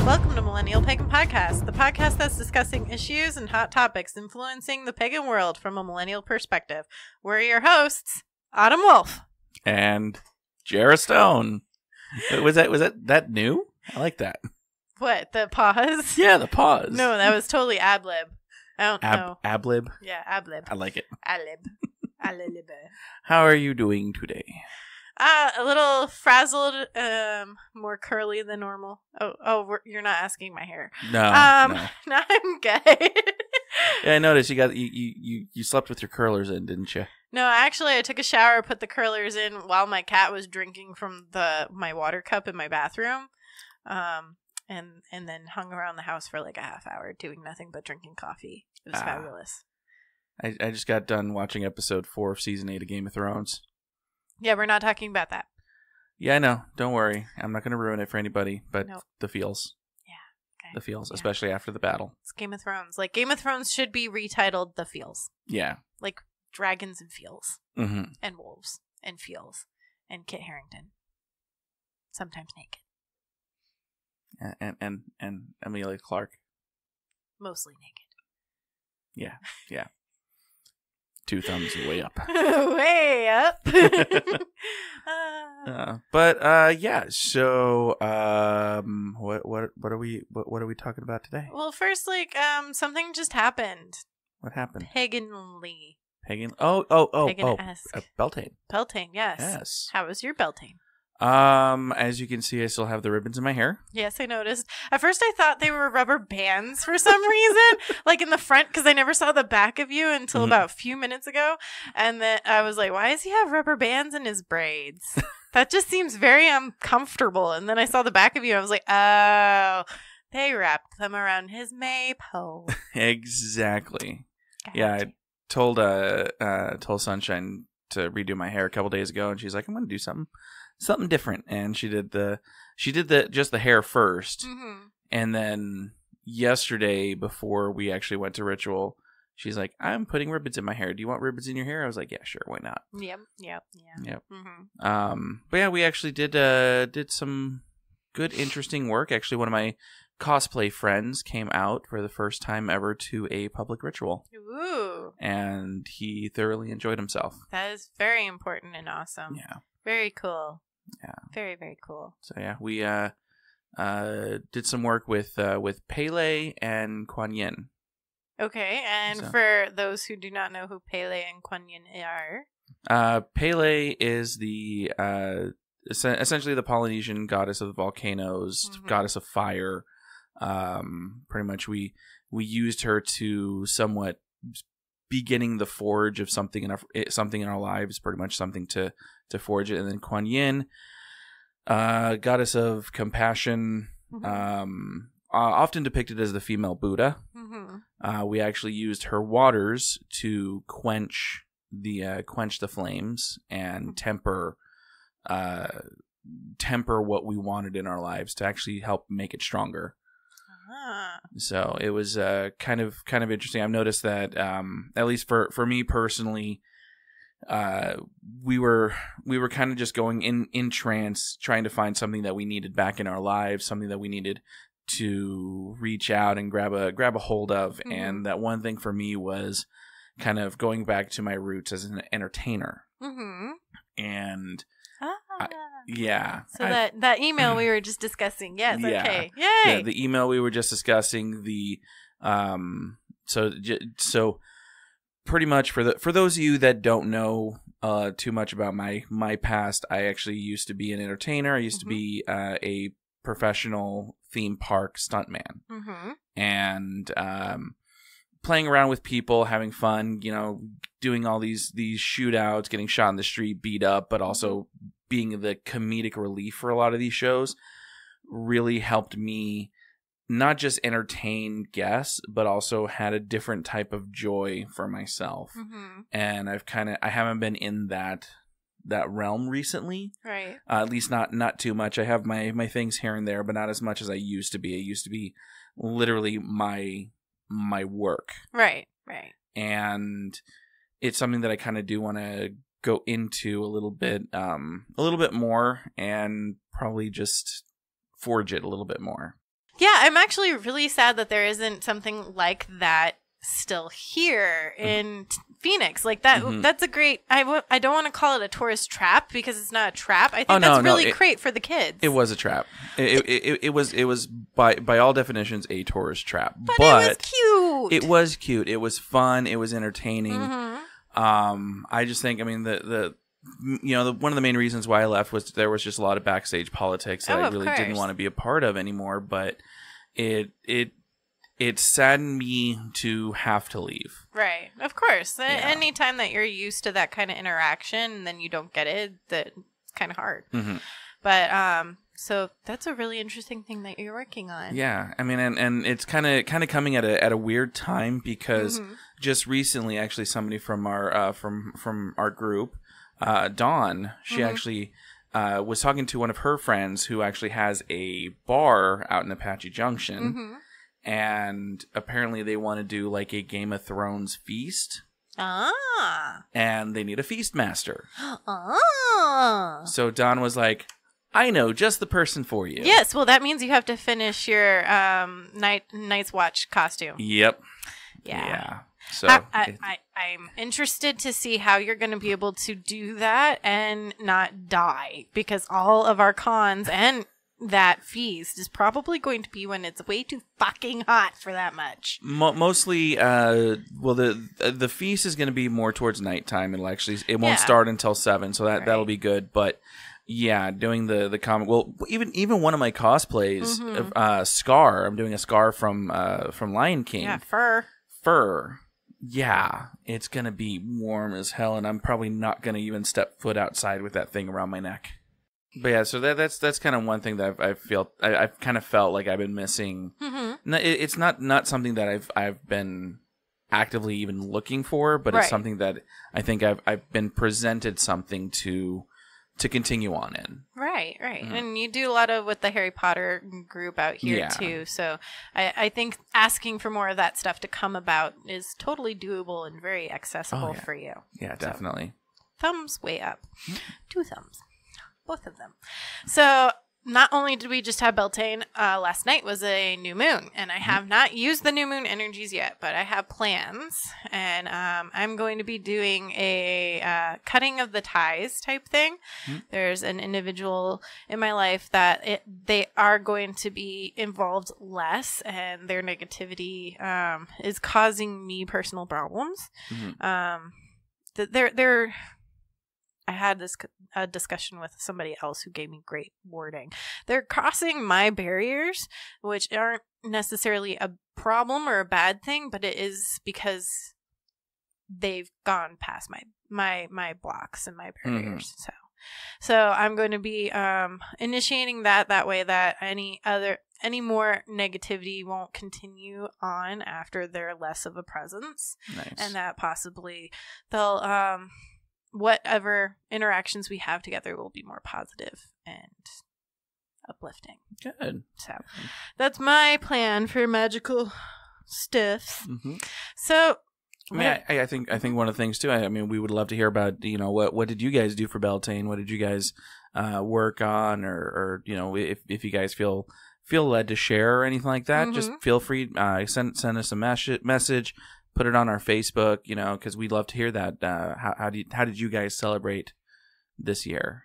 Welcome to Millennial Pagan Podcast, the podcast that's discussing issues and hot topics influencing the pagan world from a millennial perspective. We're your hosts, Autumn Wolf. And Jera Stone. Was that new? I like that. What, the pause? Yeah, the pause. No, that was totally ad-lib. I don't know. Ad-lib? Yeah, ad-lib. I like it. Ad-lib. Ad-lib. How are you doing today? A little frazzled, more curly than normal. You're not asking my hair. No. No, I'm good. Yeah, I noticed you slept with your curlers in, didn't you? No, actually, I took a shower, put the curlers in while my cat was drinking from my water cup in my bathroom, and then hung around the house for like a half hour doing nothing but drinking coffee. It was fabulous. I just got done watching episode 4 of season 8 of Game of Thrones. Yeah, we're not talking about that. Yeah, I know. Don't worry. I'm not going to ruin it for anybody, but Nope. the feels. Yeah. Okay. The feels, Yeah. especially after the battle. It's Game of Thrones. Like, Game of Thrones should be retitled The Feels. Yeah. Like, dragons and feels. Mm-hmm. And wolves and feels. And Kit Harington. Sometimes naked. And Amelia Clark. Mostly naked. Yeah. 2 thumbs way up. Way up. Yeah. So, what are we talking about today? Well, first, something just happened. What happened? Paganly. Pagan. Pagan-esque. Beltane. Beltane, yes. Yes. How was your Beltane? As you can see, I still have the ribbons in my hair. Yes, I noticed. At first, I thought they were rubber bands for some reason, like in the front, because I never saw the back of you until about a few minutes ago. And then I was like, why does he have rubber bands in his braids? That just seems very uncomfortable. And then I saw the back of you, and I was like, oh, they wrapped them around his maypole. Exactly. Gotcha. Yeah, I told Sunshine to redo my hair a couple days ago, and she's like, I'm going to do something different. And she did just the hair first. Mm-hmm. And then yesterday, before we actually went to ritual, she's like, I'm putting ribbons in my hair. Do you want ribbons in your hair? I was like, yeah, sure. Why not? Yep. Mm-hmm. But yeah, we actually did some good, interesting work. Actually, one of my cosplay friends came out for the first time ever to a public ritual. Ooh. And he thoroughly enjoyed himself. That is very important and awesome. Yeah. Very cool. Yeah. Very, very cool. So yeah, we did some work with Pele and Kuan Yin. Okay, and So. for those who do not know who Pele and Kuan Yin are, Pele is the essentially the Polynesian goddess of the volcanoes, goddess of fire. Pretty much, we used her to somewhat beginning the forge of something in our lives. Pretty much something to forge it, and then Kuan Yin, goddess of compassion. Often depicted as the female Buddha. We actually used her waters to quench the flames and temper what we wanted in our lives to actually help make it stronger. So it was kind of interesting. I've noticed that at least for me personally, we were kind of just going in trance, trying to find something that we needed back in our lives, something that we needed to reach out and grab a hold of. And that one thing for me was kind of going back to my roots as an entertainer. And so that email we were just discussing, yes. Yeah. Okay, yay. Yeah, the email we were just discussing, so pretty much for those of you that don't know too much about my past, I actually used to be an entertainer. I used to be a professional theme park stuntman, and playing around with people, having fun, doing all these shootouts, getting shot in the street, beat up, but also being the comedic relief for a lot of these shows really helped me not just entertain guests, but also had a different type of joy for myself. And I haven't been in that realm recently. Right. At least not too much. I have my things here and there, but not as much as I used to be. It used to be literally my work. Right. And it's something that I kind of do want to go into a little bit more, and probably just forge it a little bit more. Yeah, I'm actually really sad that there isn't something like that still here in Phoenix. Like that that's a great I don't want to call it a tourist trap because it's not a trap. I think that's really great for the kids. It was a trap. It was by all definitions a tourist trap. But it was cute. It was cute. It was fun. It was entertaining. I just think, I mean, one of the main reasons why I left was there was just a lot of backstage politics that I really didn't want to be a part of anymore. But it saddened me to have to leave. Right. Of course. Yeah. Anytime that you're used to that kind of interaction and then you don't get it, that's kind of hard. But so that's a really interesting thing that you're working on. Yeah. I mean, and it's kind of coming at a weird time because just recently, actually, somebody from our from our group, Dawn, she actually was talking to one of her friends who actually has a bar out in Apache Junction. And apparently they want to do like a Game of Thrones feast. And they need a feast master. So Dawn was like, I know just the person for you. Yes, well that means you have to finish your Night's Watch costume. Yep. Yeah. So I'm interested to see how you're going to be able to do that and not die, because all of our cons and that feast is probably going to be when it's way too fucking hot for that much. Mostly, well, the feast is going to be more towards nighttime. It won't start until 7, so that'll be good. But yeah, doing the comic. Well, even one of my cosplays, Scar. I'm doing a Scar from Lion King. Yeah, fur. Yeah, it's gonna be warm as hell, and I'm probably not gonna even step foot outside with that thing around my neck. But yeah, so that's kind of one thing that I've kind of felt like I've been missing. It's not something that I've been actively even looking for, but it's something that I think I've been presented something to continue on in. Right. And you do a lot of with the Harry Potter group out here too. So I think asking for more of that stuff to come about is totally doable and very accessible for you. Yeah, definitely. So, thumbs way up. 2 thumbs. Both of them. So not only did we just have Beltane, last night was a new moon, and I have not used the new moon energies yet, but I have plans, and I'm going to be doing a cutting of the ties type thing. There's an individual in my life that they are going to be involved less, and their negativity is causing me personal problems. I had a discussion with somebody else who gave me great wording. They're crossing my barriers, which aren't necessarily a problem or a bad thing, but it is because they've gone past my blocks and my barriers. So I'm going to be initiating that way that any more negativity won't continue on after they're less of a presence. Nice. And that possibly they'll whatever interactions we have together will be more positive and uplifting. Good. So that's my plan for magical stuff. So I think one of the things too, I mean, we would love to hear about, what did you guys do for Beltane? What did you guys work on, or if you guys feel led to share or anything like that, just feel free, send us a message. Put it on our Facebook, because we'd love to hear that. How did you guys celebrate this year?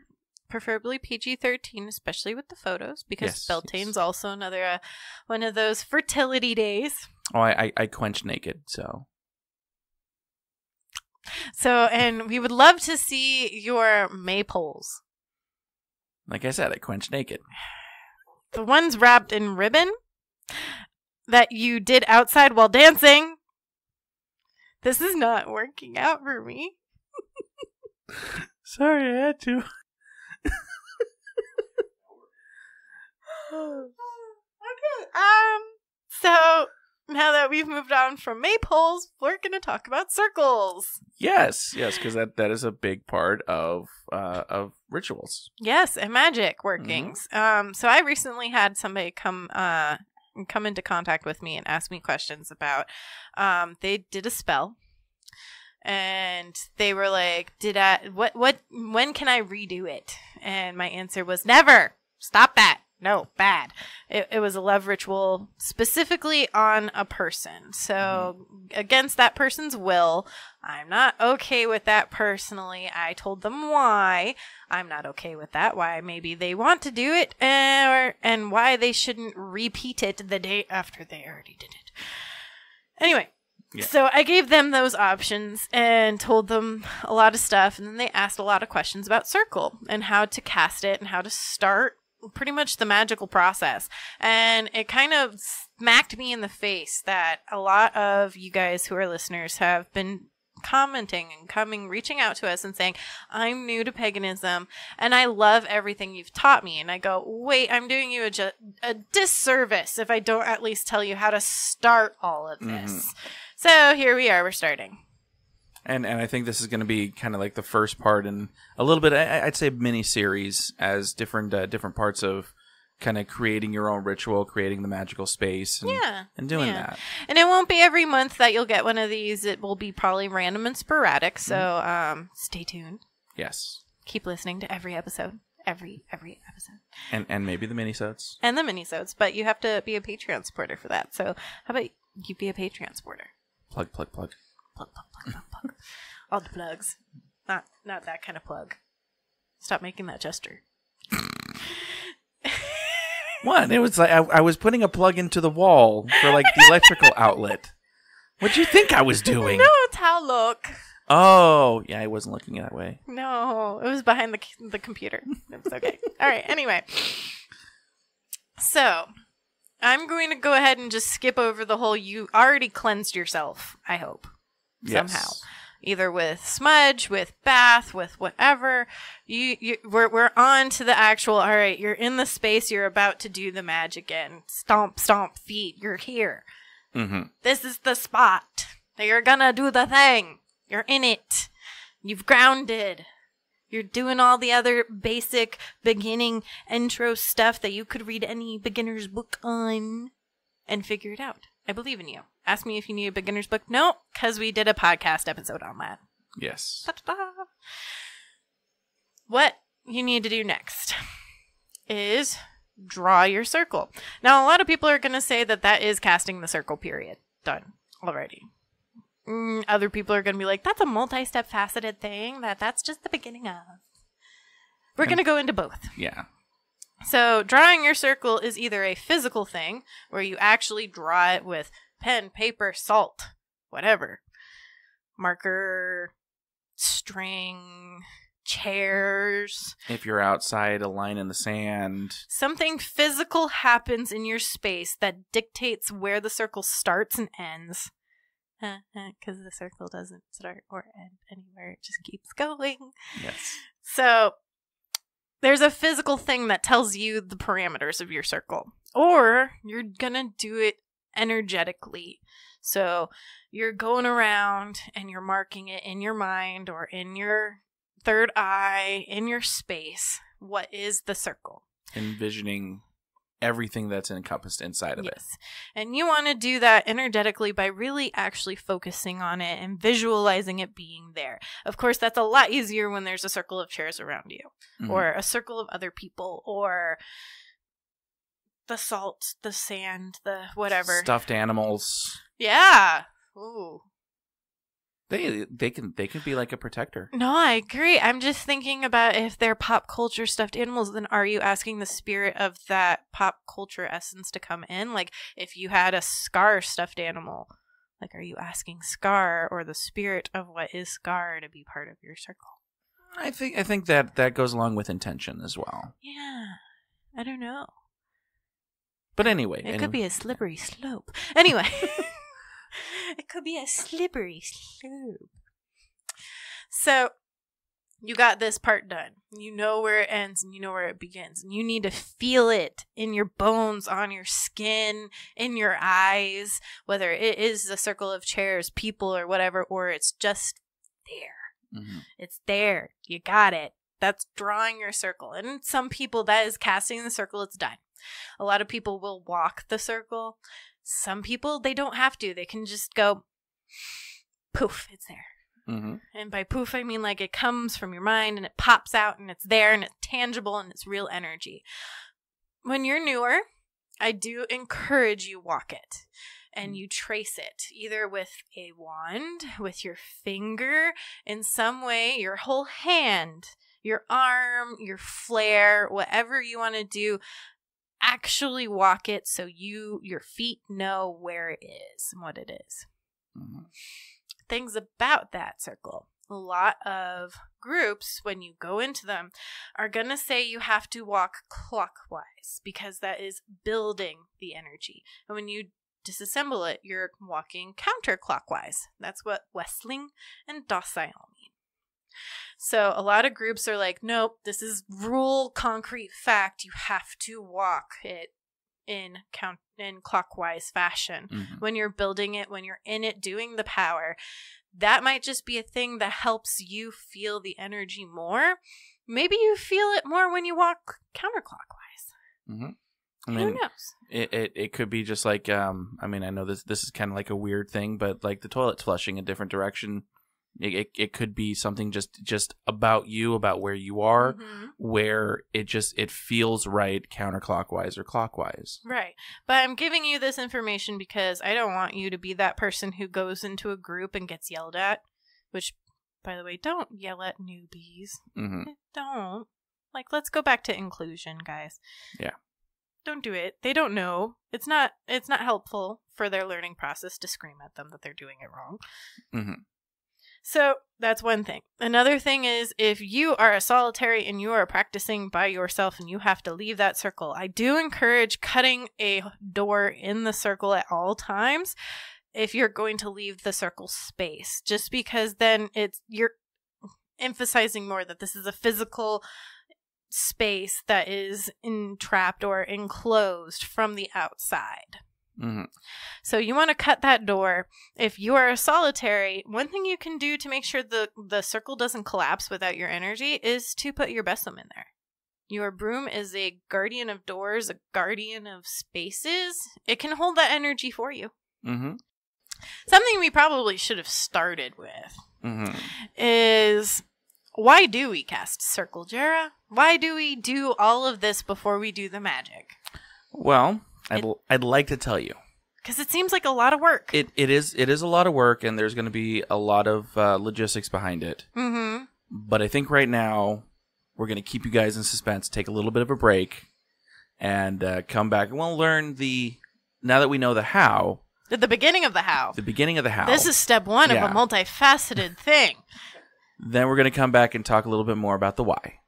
Preferably PG-13, especially with the photos, because Beltane's also another one of those fertility days. Oh, I quench naked, so. And we would love to see your maypoles. Like I said, I quench naked. The ones wrapped in ribbon that you did outside while dancing. This is not working out for me. Sorry, I had to. Okay. So now that we've moved on from maypoles, we're going to talk about circles. Yes, because that is a big part of rituals. Yes, and magic workings. So I recently had somebody come into contact with me and ask me questions about they did a spell, and they were like, when can I redo it? And my answer was never. Stop that. No, bad. It was a love ritual specifically on a person. So against that person's will, I'm not okay with that personally. I told them why I'm not okay with that, why maybe they want to do it, and why they shouldn't repeat it the day after they already did it. Anyway. Yeah. So I gave them those options and told them a lot of stuff. And then they asked a lot of questions about Circle and how to cast it and how to start pretty much the magical process. And it kind of smacked me in the face that a lot of you guys who are listeners have been commenting and reaching out to us and saying, I'm new to paganism and I love everything you've taught me. And I go, wait, I'm doing you a disservice if I don't at least tell you how to start all of this. So here we are, we're starting. And I think this is going to be kind of like the first part in a little bit, I'd say mini-series as different parts of kind of creating your own ritual, creating the magical space, and doing that. And it won't be every month that you'll get one of these. It will be probably random and sporadic, so stay tuned. Yes. Keep listening to every episode. Every episode. And maybe the minisodes. And the minisodes, but you have to be a Patreon supporter for that. So how about you be a Patreon supporter? Plug. Plug. All the plugs. Not that kind of plug. Stop making that gesture. What? It was like I was putting a plug into the wall for like the electrical outlet. What'd you think I was doing? No, it's how look. Oh, yeah, I wasn't looking that way. No, it was behind the computer. It was okay. All right, anyway. So, I'm going to go ahead and just skip over the whole you already cleansed yourself, I hope. Somehow. Yes. Either with smudge, with bath, with whatever. We're on to the actual, all right, you're in the space, you're about to do the magic again. Stomp, stomp, feet, you're here. Mm-hmm. This is the spot. You're gonna do the thing. You're in it. You've grounded. You're doing all the other basic beginning intro stuff that you could read any beginner's book on and figure it out. I believe in you. Ask me if you need a beginner's book. No, because we did a podcast episode on that. Yes. Ta-ta-ta. What you need to do next is draw your circle. Now, a lot of people are going to say that is casting the circle, period. Done already. Other people are going to be like, that's a multi-step faceted thing. That's just the beginning of. We're going to go into both. Yeah. So drawing your circle is either a physical thing where you actually draw it with pen, paper, salt, whatever. Marker, string, chairs. If you're outside, a line in the sand. Something physical happens in your space that dictates where the circle starts and ends. Because the circle doesn't start or end anywhere. It just keeps going. Yes. So there's a physical thing that tells you the parameters of your circle. Or you're going to do it energetically. So you're going around and you're marking it in your mind or in your third eye, in your space. What is the circle? Envisioning everything that's encompassed inside of it. And you want to do that energetically by really actually focusing on it and visualizing it being there. Of course, that's a lot easier when there's a circle of chairs around you or a circle of other people or the salt, the sand, the whatever. Stuffed animals. Yeah. Ooh. They can be like a protector. No, I agree. I'm just thinking about if they're pop culture stuffed animals, then are you asking the spirit of that pop culture essence to come in? Like if you had a Scar stuffed animal, like are you asking Scar or the spirit of what is Scar to be part of your circle? I think that goes along with intention as well. Yeah. I don't know. But anyway. It could be a slippery slope. Anyway. It could be a slippery slope. So, you got this part done. You know where it ends and you know where it begins. And you need to feel it in your bones, on your skin, in your eyes. Whether it is a circle of chairs, people, or whatever, or it's just there. Mm-hmm. It's there. You got it. That's drawing your circle. And some people, that is casting the circle. It's done. A lot of people will walk the circle. Some people, they don't have to. They can just go, poof, it's there. Mm-hmm. And by poof, I mean like it comes from your mind and it pops out and it's there and it's tangible and it's real energy. when you're newer, I do encourage you walk it. And you trace it either with a wand, with your finger, in some way, your whole hand, your arm, your flare, whatever you want to do. Actually walk it so your feet know where it is and what it is. Mm-hmm. Things about that circle. A lot of groups, when you go into them, are going to say you have to walk clockwise because that is building the energy. And when you disassemble it, you're walking counterclockwise. That's what Westling and docile mean. So a lot of groups are like, nope, this is rule, concrete fact. You have to walk it in clockwise fashion. Mm-hmm. When you're building it, when you're in it, doing the power, that might just be a thing that helps you feel the energy more. Maybe you feel it more when you walk counterclockwise. Mm-hmm. I mean, who knows? It could be just like, I mean, I know this is kind of like a weird thing, but like the toilet flushing a different direction, it could be something just about you, about where you are, mm-hmm. where it feels right counterclockwise or clockwise. Right. But I'm giving you this information because I don't want you to be that person who goes into a group and gets yelled at, which, by the way, don't yell at newbies. Mm-hmm. Don't. Like, let's go back to inclusion, guys. Yeah. Don't do it. They don't know. It's not helpful for their learning process to scream at them that they're doing it wrong. Mm-hmm. So that's one thing. Another thing is if you are a solitary and you are practicing by yourself and you have to leave that circle, I do encourage cutting a door in the circle at all times if you're going to leave the circle space, just because then you're emphasizing more that this is a physical space that is entrapped or enclosed from the outside. Mm-hmm. So you want to cut that door. If you are a solitary, one thing you can do to make sure the circle doesn't collapse without your energy is to put your besom in there. Your broom is a guardian of doors, a guardian of spaces. It can hold that energy for you. Mm-hmm. Something we probably should have started with mm-hmm. is, why do we cast circle, Jera? Why do we do all of this before we do the magic? Well, I'd like to tell you. Because it seems like a lot of work. It is a lot of work, and there's going to be a lot of logistics behind it. Mm-hmm. But I think right now, we're going to keep you guys in suspense, take a little bit of a break, and come back. And we'll learn now that we know the how. The beginning of the how. The beginning of the how. This is step one of a multifaceted thing. Then we're going to come back and talk a little bit more about the why.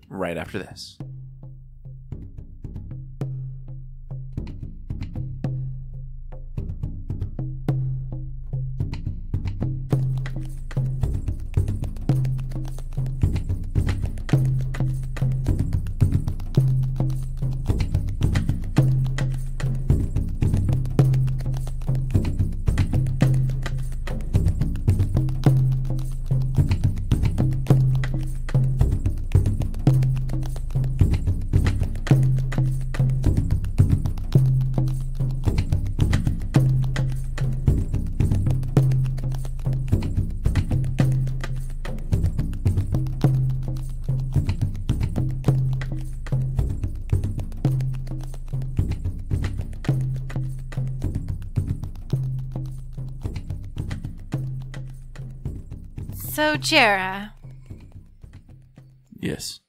Right after this. So, Jera. Yes.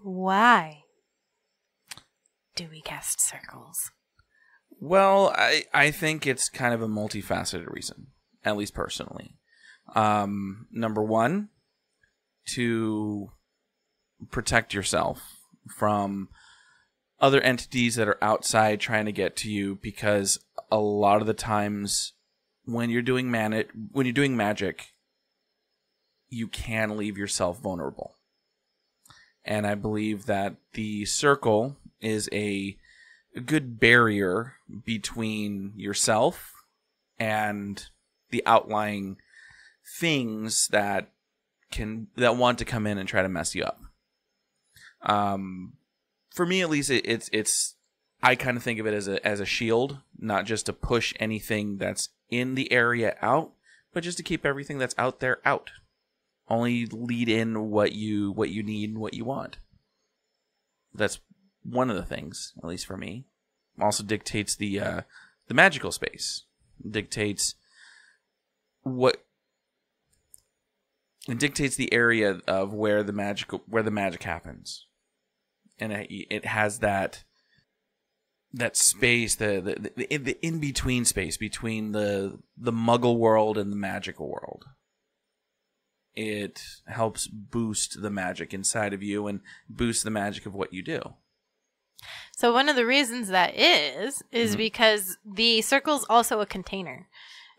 Why do we cast circles? Well, I think it's kind of a multifaceted reason, at least personally. Number one, to protect yourself from other entities that are outside trying to get to you, because a lot of the times when you're doing magic, you can leave yourself vulnerable. And I believe that the circle is a good barrier between yourself and the outlying things that want to come in and try to mess you up. For me, at least, it's I kind of think of it as a shield, not just to push anything that's in the area out, but just to keep everything that's out there out. Only lead in what you need and what you want. That's one of the things, at least for me. Also dictates the magical space. It dictates the area of where the magic happens, and it has that space, the in between space between the Muggle world and the magical world. It helps boost the magic inside of you and boost the magic of what you do. So one of the reasons that is because the circle's also a container.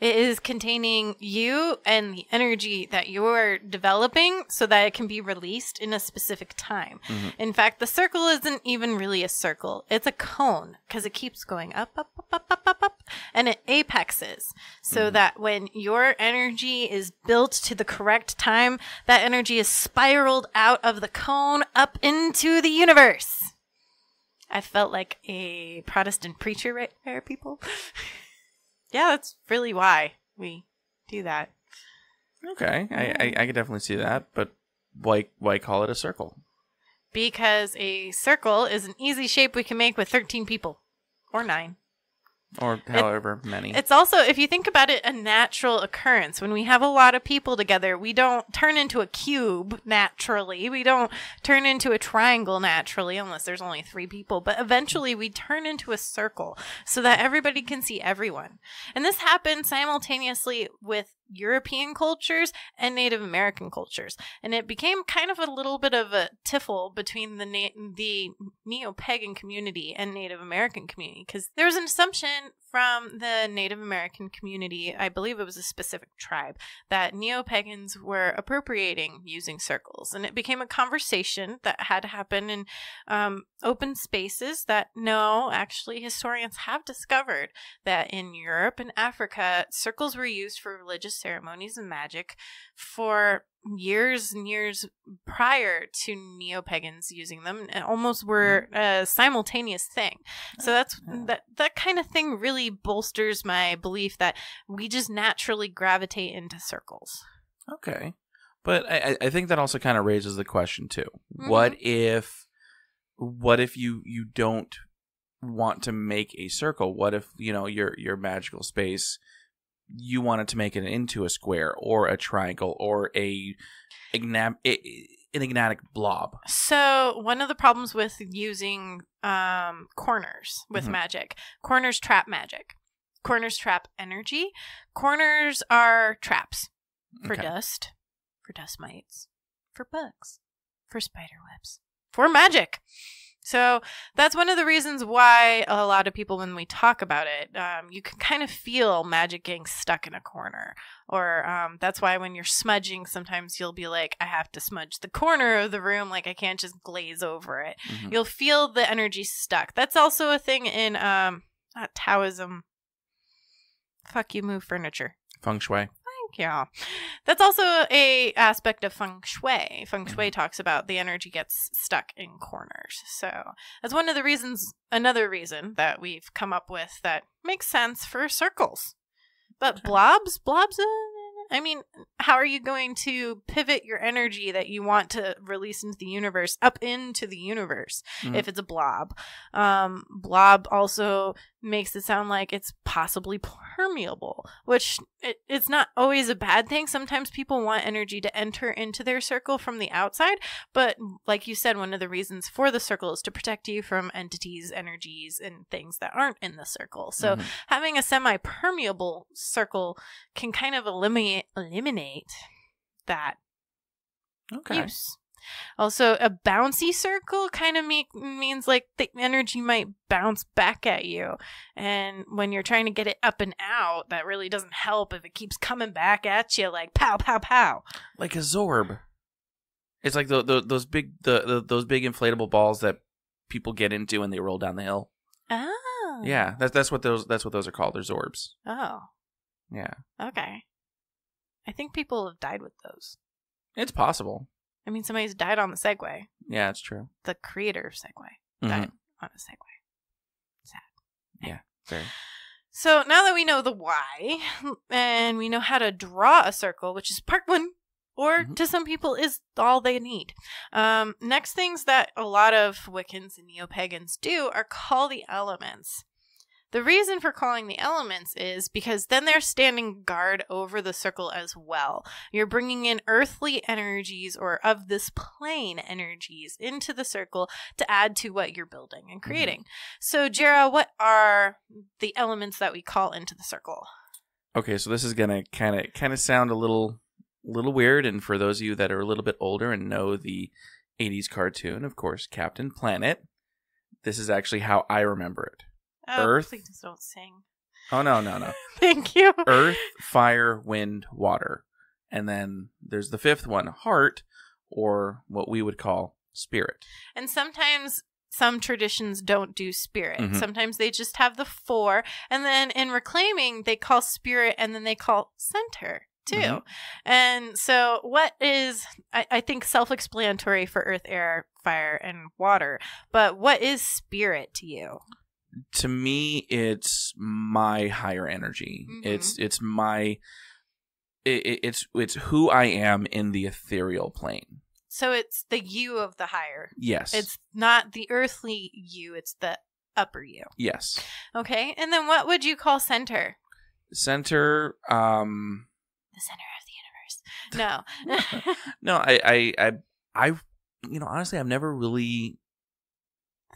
It is containing you and the energy that you're developing so that it can be released in a specific time. Mm-hmm. In fact, the circle isn't even really a circle. It's a cone because it keeps going up, up, up, up, up, up, up, and it apexes so that when your energy is built to the correct time, that energy is spiraled out of the cone up into the universe. I felt like a Protestant preacher right there, people. Yeah, that's really why we do that. Okay, I could definitely see that, but why call it a circle? Because a circle is an easy shape we can make with 13 people. Or 9. Or however many. It's also, if you think about it, a natural occurrence. When we have a lot of people together, we don't turn into a cube naturally. We don't turn into a triangle naturally, unless there's only 3 people. But eventually we turn into a circle so that everybody can see everyone. And this happened simultaneously with European cultures and Native American cultures. And it became kind of a little bit of a tiffle between the neo-pagan community and Native American community, because there was an assumption from the Native American community, I believe it was a specific tribe, that neo-pagans were appropriating using circles. And it became a conversation that had to happen in open spaces that, no, actually historians have discovered that in Europe and Africa, circles were used for religious ceremonies and magic for years and years prior to neo-pagans using them, and almost were a simultaneous thing. So that kind of thing really bolsters my belief that we just naturally gravitate into circles. Okay. But I think that also kind of raises the question too. Mm-hmm. What if you don't want to make a circle? What if, your magical space, you wanted to make it into a square or a triangle or an enigmatic blob? So one of the problems with using corners with magic, corners trap magic. Corners trap energy. Corners are traps for dust, for dust mites, for bugs, for spider webs, for magic. So that's one of the reasons why a lot of people, when we talk about it, you can kind of feel magic getting stuck in a corner. Or that's why when you're smudging, sometimes you'll be like, I have to smudge the corner of the room. Like, I can't just glaze over it. Mm-hmm. You'll feel the energy stuck. That's also a thing in not Taoism. Fuck you, move furniture. Feng Shui. Yeah. That's also a aspect of feng shui. Feng shui talks about the energy gets stuck in corners. So that's one of the reasons, another reason that we've come up with that makes sense for circles. But blobs, I mean, how are you going to pivot your energy that you want to release into the universe up into the universe if it's a blob? Blob also makes it sound like it's possibly permeable, which it's not always a bad thing. Sometimes people want energy to enter into their circle from the outside, but like you said, one of the reasons for the circle is to protect you from entities, energies, and things that aren't in the circle. So having a semi-permeable circle can kind of eliminate that use. Also, a bouncy circle kind of means like the energy might bounce back at you. And when you're trying to get it up and out, that really doesn't help if it keeps coming back at you like pow, pow, pow. Like a Zorb. It's like those big inflatable balls that people get into when they roll down the hill. Oh. Yeah, that's what those are called. They're Zorbs. Oh. Yeah. Okay. I think people have died with those. It's possible. I mean, somebody's died on the Segway. Yeah, it's true. The creator of Segway died on a Segway. Sad. Yeah, very. So now that we know the why, and we know how to draw a circle, which is part 1 or to some people is all they need. Next things that a lot of Wiccans and neo-pagans do are call the elements. The reason for calling the elements is because then they're standing guard over the circle as well. You're bringing in earthly energies or of this plane energies into the circle to add to what you're building and creating. So, Jera, what are the elements that we call into the circle? Okay, so this is gonna kind of sound a little weird, and for those of you that are a little bit older and know the 80s cartoon, of course, Captain Planet, this is actually how I remember it. Oh, Earth. Please don't sing. Oh, no. Thank you. Earth, fire, wind, water. And then there's the fifth one, heart, or what we would call spirit. And sometimes some traditions don't do spirit. Mm-hmm. Sometimes they just have the 4. And then in reclaiming, they call spirit and then they call center too. Mm-hmm. And so what is, I think, self-explanatory for earth, air, fire, and water. But what is spirit to you? To me, it's my higher energy. Mm-hmm. It's my it's who I am in the ethereal plane. So it's the you of the higher. Yes. It's not the earthly you, it's the upper you. Yes. Okay. And then what would you call center? Center, the center of the universe. No. No, I honestly, I've never really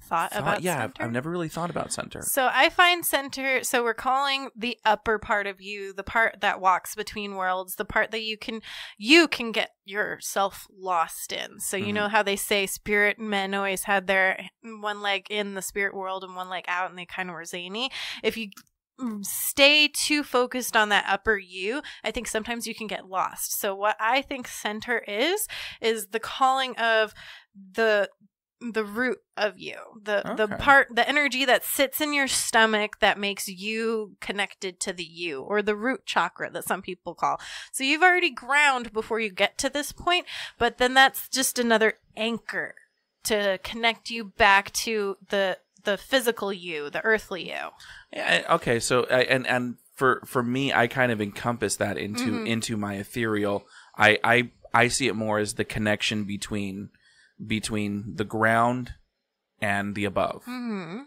thought about center? I've never really thought about center. So I find center, so we're calling the upper part of you, the part that walks between worlds, the part that you can get yourself lost in. So you know how they say spirit men always had their one leg in the spirit world and one leg out, and they kind of were zany. If you stay too focused on that upper you, I think sometimes you can get lost. So what I think center is the calling of the root of you, the energy that sits in your stomach that makes you connected to the you, or the root chakra that some people call. So you've already ground before you get to this point, but then that's just another anchor to connect you back to the physical you, the earthly you. Yeah. Okay. So and for me, I kind of encompass that into my ethereal. I see it more as the connection between the ground and the above.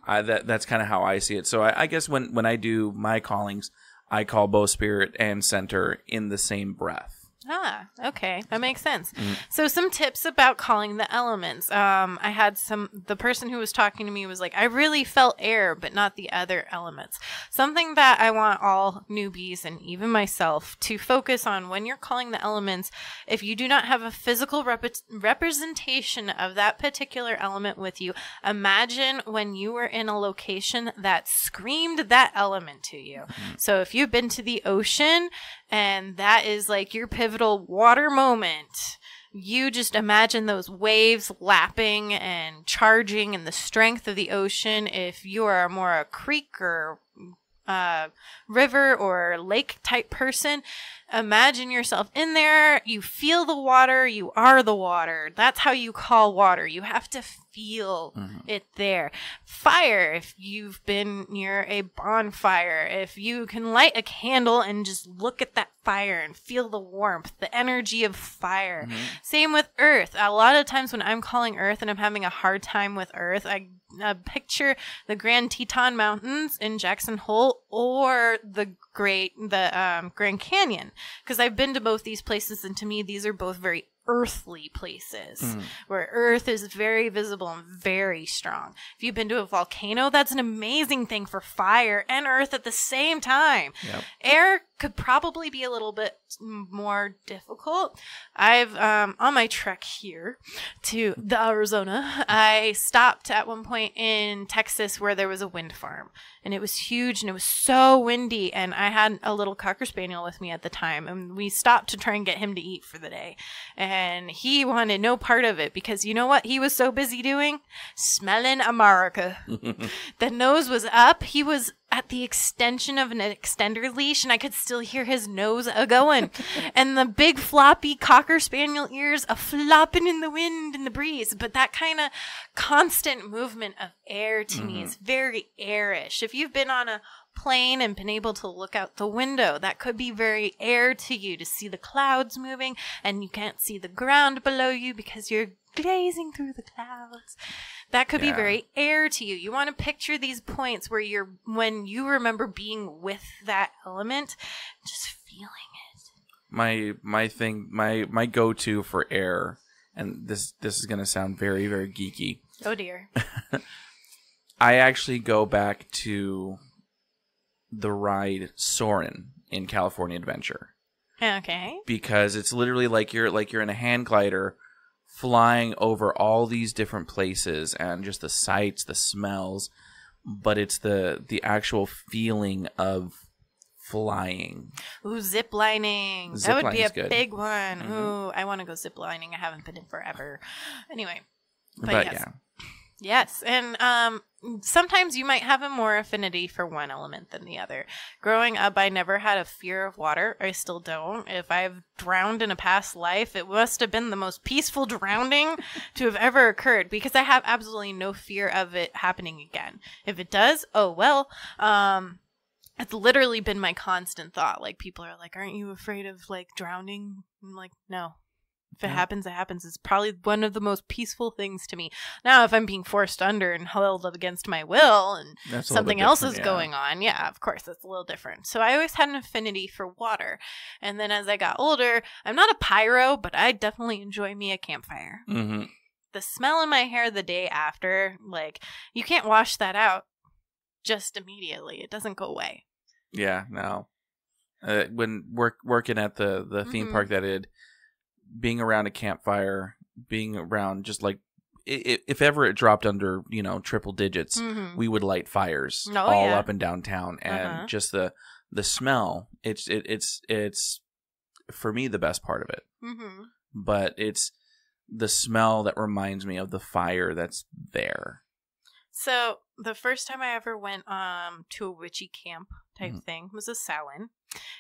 That's kind of how I see it. So I guess when I do my callings, I call both spirit and center in the same breath. Ah, okay. That makes sense. So some tips about calling the elements. I had the person who was talking to me was like, I really felt air, but not the other elements. Something that I want all newbies and even myself to focus on when you're calling the elements, if you do not have a physical representation of that particular element with you, imagine when you were in a location that screamed that element to you. So if you've been to the ocean and that is like your pivotal water moment, you just imagine those waves lapping and charging and the strength of the ocean. If you are more a creek or river or lake type person, imagine yourself in there. You feel the water. You are the water. That's how you call water. You have to feel it there. Fire, if you've been near a bonfire, if you can light a candle and just look at that fire and feel the warmth, the energy of fire. Same with earth. A lot of times when I'm calling earth and I'm having a hard time with earth, I picture the Grand Teton Mountains in Jackson Hole or the Grand Canyon, because I've been to both these places, and to me these are both very earthly places where earth is very visible and very strong. If you've been to a volcano, that's an amazing thing for fire and earth at the same time. Air could probably be a little bit more difficult. I've on my trek here to the Arizona, I stopped at one point in Texas where there was a wind farm, and it was huge and it was so windy, and I had a little Cocker Spaniel with me at the time, and we stopped to try and get him to eat for the day, and he wanted no part of it because you know what he was so busy doing? Smelling America. The nose was up. He was at the extension of an extender leash, and I could still hear his nose a-going. And the big floppy Cocker Spaniel ears a-flopping in the wind and the breeze. But that kind of constant movement of air to me is very airish. If you've been on a plane and been able to look out the window, that could be very air to you, to see the clouds moving, and you can't see the ground below you because you're gazing through the clouds. That could be very air to you. You want to picture these points where when you remember being with that element, just feeling it. My go-to for air, and this is going to sound very, very geeky. Oh dear. I actually go back to the ride Soarin' in California Adventure. Okay. Because it's literally like you're in a hang glider flying over all these different places and just the sights, the smells, but it's the actual feeling of flying. Ooh, zip lining. That would be a big one. Mm-hmm. Ooh, I want to go zip lining. I haven't been in forever. Anyway. But yes. Yeah. Yes, and sometimes you might have a more affinity for one element than the other. Growing up, I never had a fear of water. I still don't. If I've drowned in a past life, it must have been the most peaceful drowning to have ever occurred, because I have absolutely no fear of it happening again. If it does, oh well. It's literally been my constant thought. Like, people are like, aren't you afraid of, like, drowning? I'm like, no. If it happens, it happens. It's probably one of the most peaceful things to me. Now, if I'm being forced under and held up against my will and something else is going on, yeah, of course, that's a little different. So I always had an affinity for water. And then as I got older, I'm not a pyro, but I definitely enjoy me a campfire. Mm-hmm. The smell in my hair the day after, like, you can't wash that out just immediately. It doesn't go away. Yeah, no. When working at the theme park that I did, being around a campfire, being around just like, if ever it dropped under, triple digits, we would light fires up and down town, and just the smell. It's for me the best part of it. Mm-hmm. But it's the smell that reminds me of the fire that's there. So the first time I ever went to a witchy camp type thing was a Samhain.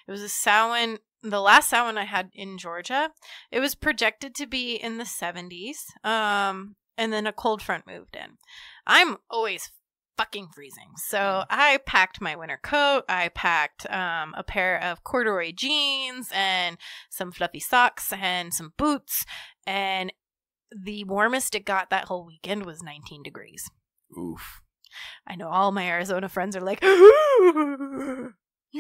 It was a Samhain. The last Samhain I had in Georgia, it was projected to be in the 70s. And then a cold front moved in. I'm always fucking freezing. So I packed my winter coat. I packed a pair of corduroy jeans and some fluffy socks and some boots. And the warmest it got that whole weekend was 19 degrees. Oof. I know all my Arizona friends are like, you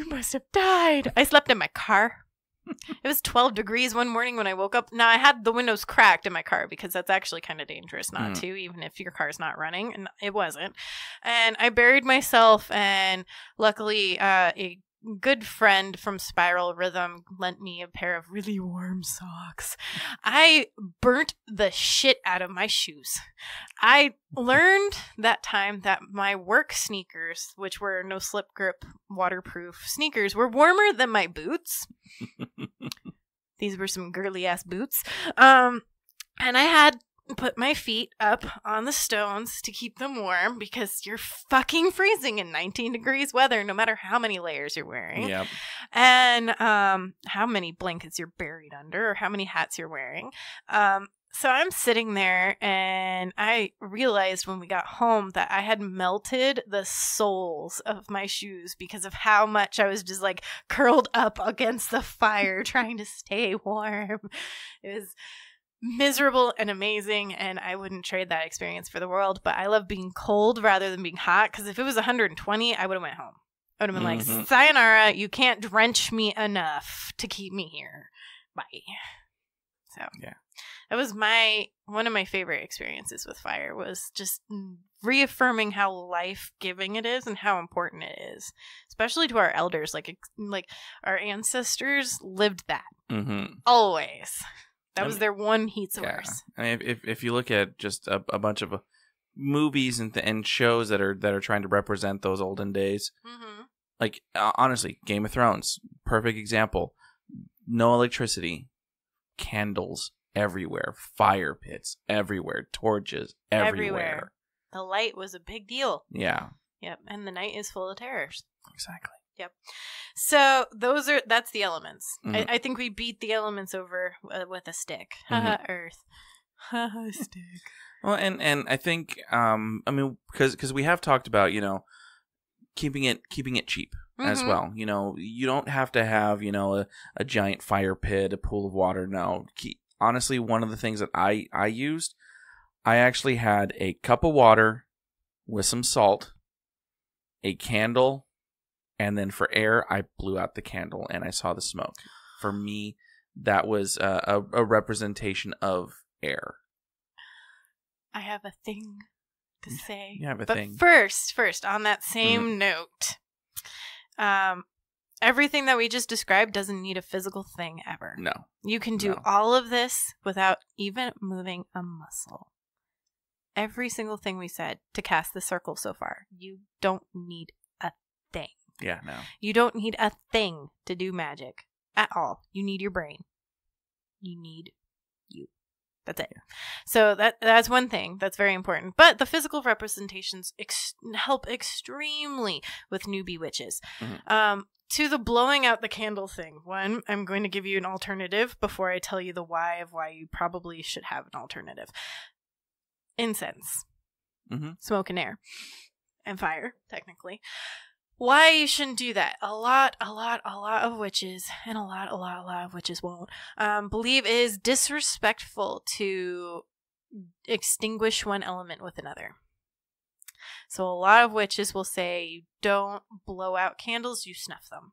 must have died. I slept in my car. It was 12 degrees one morning when I woke up. Now, I had the windows cracked in my car because that's actually kind of dangerous not to, even if your car's not running. And it wasn't. And I buried myself. And luckily, a good friend from Spiral Rhythm lent me a pair of really warm socks. I burnt the shit out of my shoes. I learned that time that my work sneakers, which were no slip grip, waterproof sneakers, were warmer than my boots. These were some girly ass boots. And I had put my feet up on the stones to keep them warm because you're fucking freezing in 19 degrees weather no matter how many layers you're wearing. Yep. And how many blankets you're buried under or how many hats you're wearing. So I'm sitting there and I realized when we got home that I had melted the soles of my shoes because of how much I was just like curled up against the fire trying to stay warm. It was miserable and amazing, and I wouldn't trade that experience for the world, but I love being cold rather than being hot, because if it was 120, I would have went home. I would have been like, sayonara, you can't drench me enough to keep me here. Bye. So yeah, that was one of my favorite experiences with fire, was just reaffirming how life-giving it is and how important it is, especially to our elders. Like our ancestors lived that always. That was their one heat source. Yeah. I mean, if you look at just a bunch of movies and shows that are trying to represent those olden days, like honestly, Game of Thrones, perfect example. No electricity, candles everywhere, fire pits everywhere, torches everywhere. The light was a big deal. Yeah. Yep. And the night is full of terrors. Exactly. Yep. So that's the elements. Mhm. I think we beat the elements over with a stick. Earth. Stick. Well, and I think I mean because we have talked about keeping it cheap as well. You don't have to have a giant fire pit, a pool of water. No, honestly, one of the things that I used, I actually had a cup of water with some salt, a candle. And then for air, I blew out the candle and I saw the smoke. For me, that was a representation of air. I have a thing to say. You have a but thing. First, on that same note, everything that we just described doesn't need a physical thing ever. No. You can do all of this without even moving a muscle. Every single thing we said to cast the circle so far, you don't need a thing. Yeah, no. You don't need a thing to do magic at all. You need your brain. You need you. That's it. Yeah. So that's one thing that's very important. But the physical representations help extremely with newbie witches. Mm-hmm. To the blowing out the candle thing, one, I'm going to give you an alternative before I tell you the why of why you probably should have an alternative. Incense. Mm-hmm. Smoke and air. And fire, technically. Why you shouldn't do that? A lot of witches, and a lot of witches won't, believe it is disrespectful to extinguish one element with another. So a lot of witches will say you don't blow out candles, you snuff them.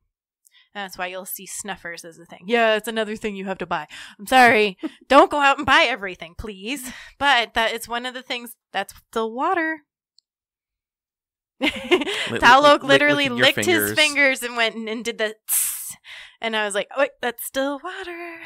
And that's why you'll see snuffers as a thing. Yeah, it's another thing you have to buy. I'm sorry. Don't go out and buy everything, please. But it's one of the things that's still water. Talok literally licked his fingers and went and did the tss, and I was like, oh wait, that's still water.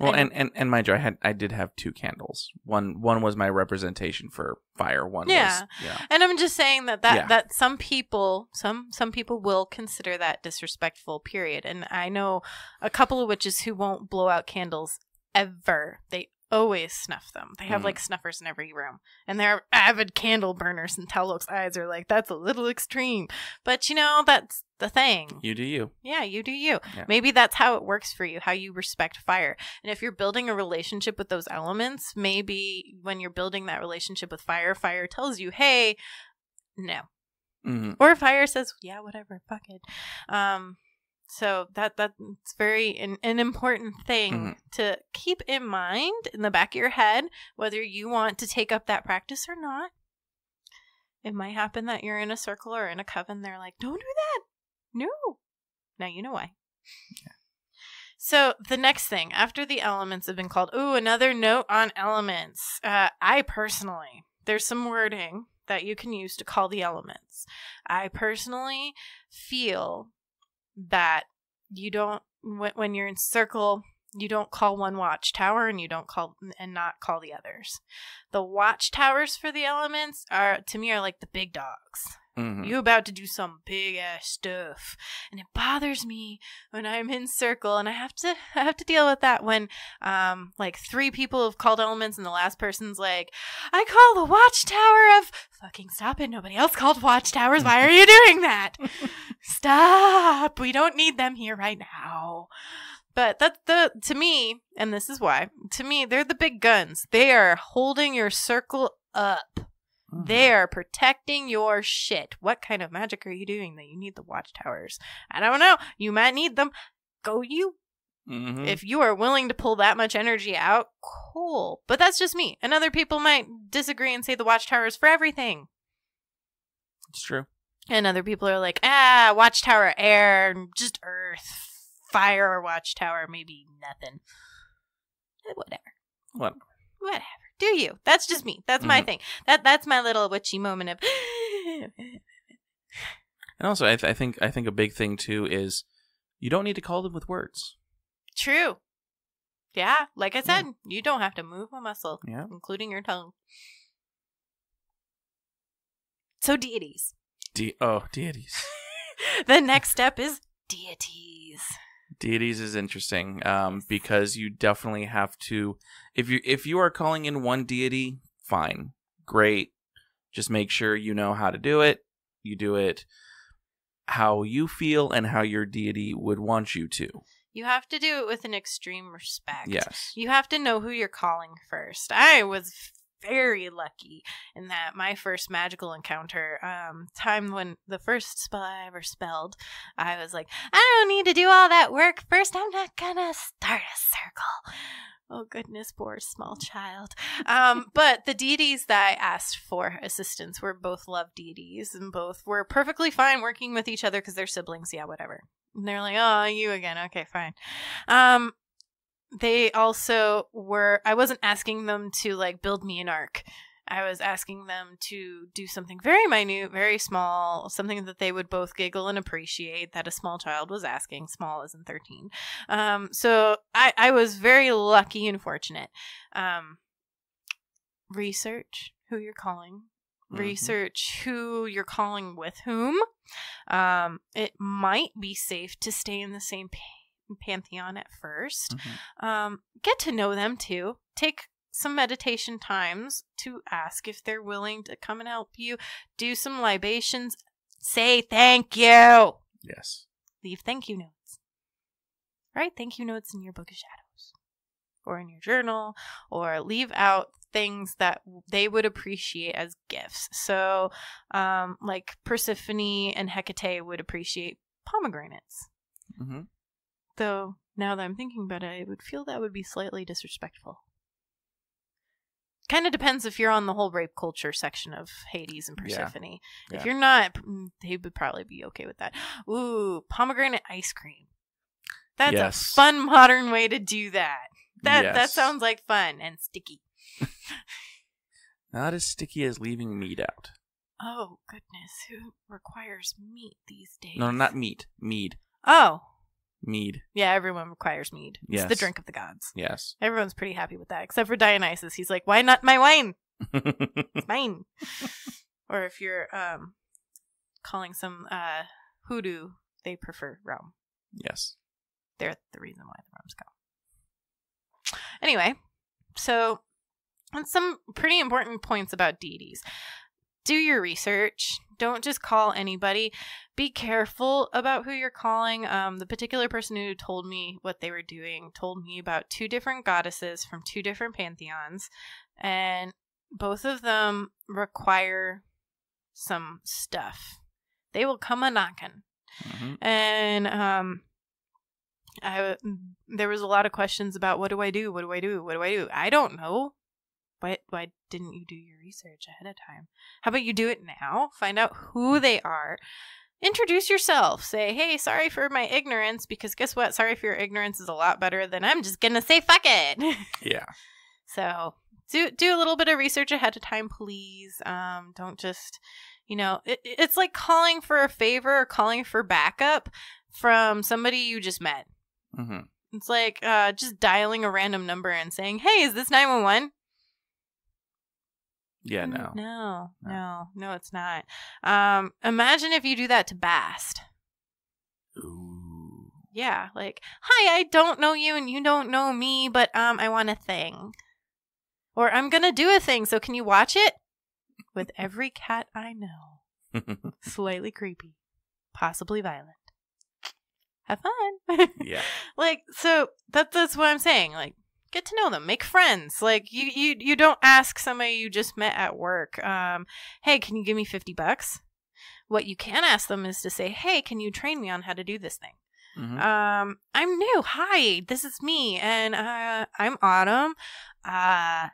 Well, and mind you, I did have two candles. One was my representation for fire. One was And I'm just saying that some people will consider that disrespectful. Period. And I know a couple of witches who won't blow out candles ever. They always snuff them. They have like snuffers in every room, and they're avid candle burners, and Talok's eyes are like, that's a little extreme, but that's the thing. You do you. Yeah, you do you. Yeah. Maybe that's how it works for you, how you respect fire. And if you're building a relationship with those elements, maybe when you're building that relationship with fire tells you, hey, no. Mm-hmm. Or fire says, yeah, whatever, fuck it. So that's very an important thing to keep in mind in the back of your head, whether you want to take up that practice or not. It might happen that you're in a circle or in a coven. They're like, don't do that. No. Now you know why. Yeah. So the next thing, after the elements have been called, another note on elements. I personally, there's some wording that you can use to call the elements. I personally feel that you don't, when you're in circle, you don't call one watchtower and you don't call not call the others. The watchtowers for the elements are like the big dogs. Mm-hmm. You about to do some big ass stuff, and it bothers me when I'm in circle and I have to deal with that when like 3 people have called elements and the last person's like, I call the watchtower of fucking stop it, nobody else called watchtowers, why are you doing that? Stop, we don't need them here right now. But that's to me, and this is why, to me, they're the big guns. They are holding your circle up. They are protecting your shit. What kind of magic are you doing that you need the watchtowers? I don't know. You might need them. Go you. Mm-hmm. If you are willing to pull that much energy out, cool. But that's just me. And other people might disagree and say the watchtowers for everything. It's true. And other people are like, watchtower, air, just earth. Fire or watchtower, maybe nothing. Whatever. Do you? That's just me. That's my thing. That's my little witchy moment of. And also, I think a big thing too is you don't need to call them with words. True. Yeah, like I said, you don't have to move a muscle, including your tongue. So deities. Deities. The next step is deities. Deities is interesting because you definitely have to, if you are calling in one deity, fine, great. Just make sure you know how to do it. You do it how you feel and how your deity would want you to. You have to do it with an extreme respect. Yes. You have to know who you're calling first. I was very lucky in that my first magical encounter, time when the first spell I ever spelled, I was like, I don't need to do all that work first. I'm not gonna start a circle. Oh goodness, poor small child. But the deities that I asked for assistance were both love deities, and both were perfectly fine working with each other because they're siblings. Yeah, whatever. And they're like, oh, you again. Okay, fine. They also were, I wasn't asking them to like build me an ark. I was asking them to do something very minute, very small, something that they would both giggle and appreciate that a small child was asking, small as in 13. So I was very lucky and fortunate. Research who you're calling. Research who you're calling with whom. It might be safe to stay in the same pantheon at first. Get to know them too. Take some meditation times to ask if they're willing to come and help you. Do some libations. Say thank you. Yes. Leave thank you notes. Write thank you notes in your book of shadows or in your journal, or leave out things that they would appreciate as gifts. So like Persephone and Hecate would appreciate pomegranates. Though now that I'm thinking about it, I would feel that would be slightly disrespectful. Kind of depends if you're on the whole rape culture section of Hades and Persephone. Yeah. If you're not, they would probably be okay with that. Ooh, pomegranate ice cream. That's a fun modern way to do that. That sounds like fun and sticky. Not as sticky as leaving meat out. Oh, goodness. Who requires meat these days? No, not meat. Mead. Oh. Mead. Yeah, everyone requires mead. Yes. It's the drink of the gods. Yes. Everyone's pretty happy with that, except for Dionysus. He's like, why not my wine? It's mine. Or if you're calling some hoodoo, they prefer rum. Yes. They're the reason why the rums go. Anyway, so that's some pretty important points about deities. Do your research. Don't just call anybody. Be careful about who you're calling. The particular person who told me what they were doing told me about 2 different goddesses from 2 different pantheons, and both of them require some stuff. They will come a-knockin'. And there was a lot of questions about what do I do? What do I do? What do I do? I don't know. Why didn't you do your research ahead of time? How about you do it now? Find out who they are. Introduce yourself. Say, hey, sorry for my ignorance, because guess what? Sorry for your ignorance is a lot better than I'm just going to say fuck it. Yeah. So do a little bit of research ahead of time, please. Don't just, it's like calling for a favor or calling for backup from somebody you just met. It's like just dialing a random number and saying, hey, is this 911? Yeah, No, it's not. Imagine if you do that to Bast. Ooh. Yeah, like, hi, I don't know you and you don't know me, but I want a thing. Or I'm gonna do a thing, so can you watch it? With every cat I know. Slightly creepy. Possibly violent. Have fun. Yeah. Like, so that's what I'm saying. Like, get to know them. Make friends. Like, you don't ask somebody you just met at work, hey, can you give me $50? What you can ask them is to say, hey, can you train me on how to do this thing? I'm new. Hi, this is me. And I'm Autumn. I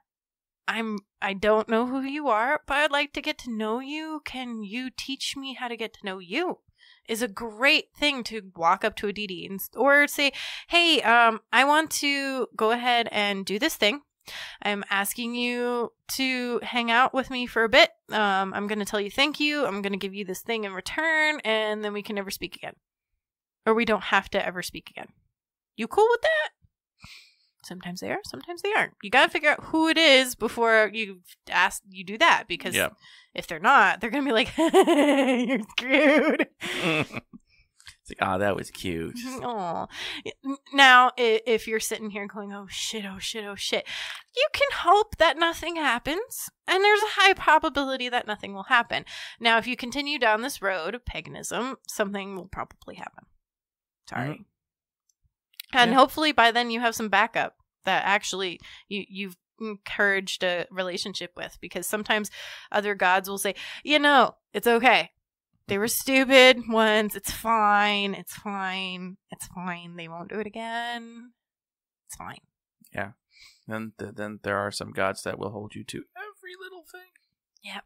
don't know who you are, but I'd like to get to know you. Can you teach me how to get to know you? Is a great thing to walk up to a deity or say, hey, I want to go ahead and do this thing. I'm asking you to hang out with me for a bit. I'm going to tell you thank you. I'm going to give you this thing in return, and then we can never speak again. Or we don't have to ever speak again. You cool with that? Sometimes they are, sometimes they aren't. You got to figure out who it is before you do that, because if they're not, they're going to be like, you're screwed. It's like, oh, that was cute. Oh, now if you're sitting here going, oh shit, oh shit, oh shit, you can hope that nothing happens, and there's a high probability that nothing will happen. Now, if you continue down this road of paganism, something will probably happen. Sorry. Mm-hmm. And hopefully by then you have some backup that actually you've encouraged a relationship with, because sometimes other gods will say, it's okay. They were stupid once. It's fine. It's fine. It's fine. They won't do it again. It's fine. Yeah. Then there are some gods that will hold you to every little thing. Yeah.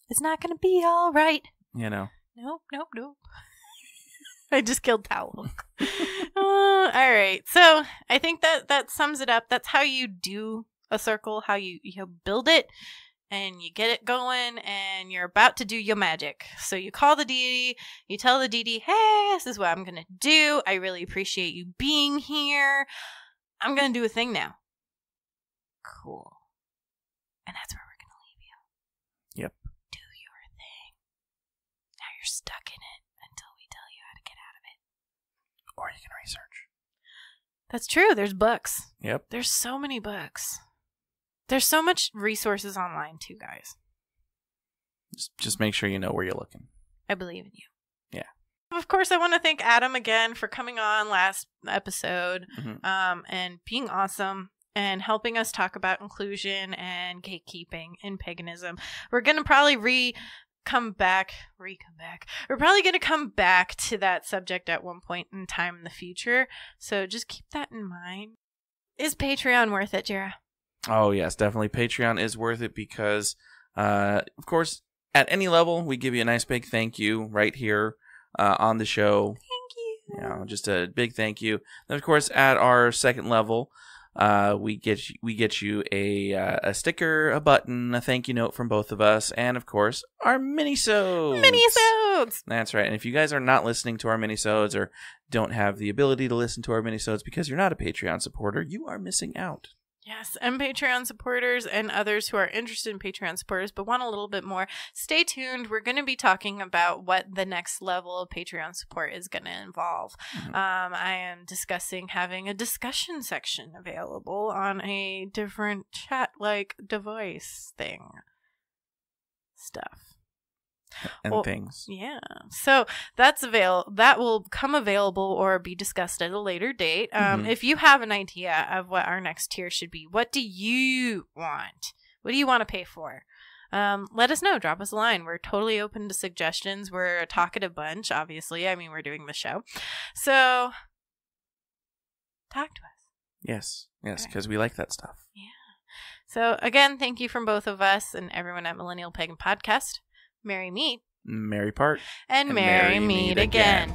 It's not going to be all right. Nope. I just killed Towel. All right. So I think that sums it up. That's how you do a circle, how you build it. And you get it going, and you're about to do your magic. So you call the deity, you tell the deity, hey, this is what I'm going to do. I really appreciate you being here. I'm going to do a thing now. Cool. And that's where we're going to leave you. Yep. Do your thing. Now you're stuck in it until we tell you how to get out of it. Or you can research. That's true. There's books. Yep. There's so many books. There's so much resources online too, guys. Just make sure you know where you're looking. I believe in you. Yeah. Of course, I want to thank Adam again for coming on last episode, and being awesome and helping us talk about inclusion and gatekeeping in paganism. We're going to probably come back. We're probably going to come back to that subject at one point in time in the future. So just keep that in mind. Is Patreon worth it, Jera? Oh, yes, definitely. Patreon is worth it because, of course, at any level, we give you a nice big thank you right here on the show. Thank you. Just a big thank you. And, of course, at our second level, we get you a sticker, a button, a thank you note from both of us, and, of course, our mini-sodes. Mini-sodes! That's right. And if you guys are not listening to our mini-sodes or don't have the ability to listen to our mini-sodes because you're not a Patreon supporter, you are missing out. Yes, and Patreon supporters and others who are interested in Patreon supporters but want a little bit more, stay tuned. We're going to be talking about what the next level of Patreon support is going to involve. Mm-hmm. I am discussing having a discussion section available on a different chat-like device thing. Stuff. And things. Yeah. So that will come available or be discussed at a later date. If you have an idea of what our next tier should be, what do you want? What do you want to pay for? Let us know. Drop us a line. We're totally open to suggestions. We're a talkative bunch, obviously. I mean, we're doing the show. So talk to us. Yes, because we like that stuff. Yeah. So again, thank you from both of us and everyone at Millennial Pagan Podcast. Merry meet. Merry part. And merry meet again.